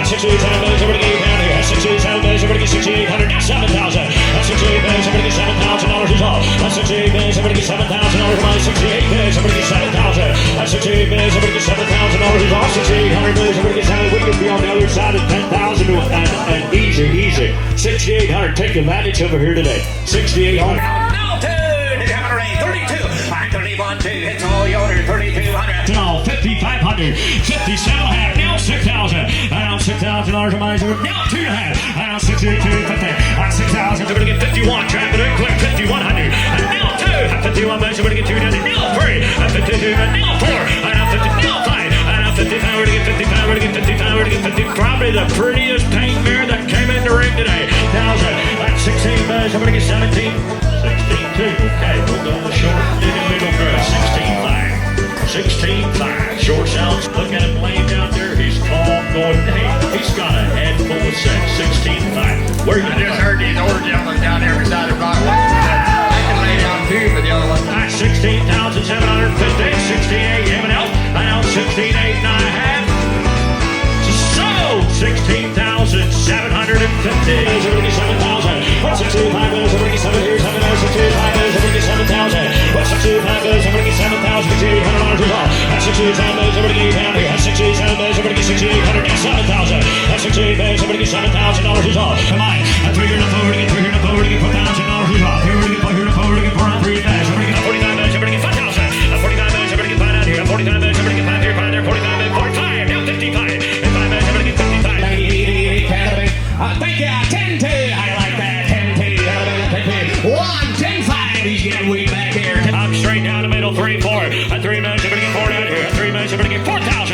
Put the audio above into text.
That's 68, 7 million, somebody get down here. That's 68, 7 million, somebody get 6,800. Now 7,000. That's 68 million, somebody get $7,000 is all. That's 68 million, somebody get $7,000 money. 68 million, somebody get 7,000. That's 68 million, somebody get $7,000 is all. 6,800 million, somebody get 7. We could be on the other side of 10,000 and easy. 6,800. Take advantage over here today. 6,800. Now 32. I'm 31, 2. It's all yours. 3,200. No, 5,500. 57.5. Now 6,000. Now $6,000 of money. Now 2.5. Now 62.50. On 6,000. Somebody get 51. Traffic it quick. 5,100. And now 2. At 51 million. Somebody get 2. Now 3. At 52. Now 4. And now 50. Now 5. And now 55. We're to get 55. We're to get 55. We're to get 50. Probably the prettiest paint mirror that came in the ring today. 1,000. At 16 million. Somebody get 17. 16.2. Okay, we'll go with short in the middle girl. 16.5. 16.5. Short sounds. Look at him laying down there. He's calm, going. Hey, he's got a head full of sex. 16.5. Where you? I just heard these older gentlemen down there beside the rock. I can lay down too for the other one. That's 16,750. 68 giving out. Now 16.8.5. So 16,750. Somebody get 7,000. What's 65 million? Somebody get 7 here. 7 there. 65 million. Somebody get 7,000. What's 65 million? Somebody get 7,000. $6,800 is all. That's 67 million. Somebody get down here. That's 67 million. Somebody get 6,800. That's 7,000. That's 68 million. Somebody get $7,000 is all. Come on. That's 3 here to 4 to get 3 here to 4 to get $4,000 is all. 3 here to get 4 here to 4 to get 403 back. Somebody get 45 million. Somebody get 5,000. 45 million. Somebody get 5 out here. 45 million. Somebody get 5 here. 5 there. 45 million. 45. Now 55. And 5 million. Somebody get 55. 88, thank you. 10-2. I like that. 10-2. 1-10-5. He's getting way back here. I'm straight down the middle. 3-4. At 3 million. Somebody get 4 down here. At 3 million. Somebody get 4,000.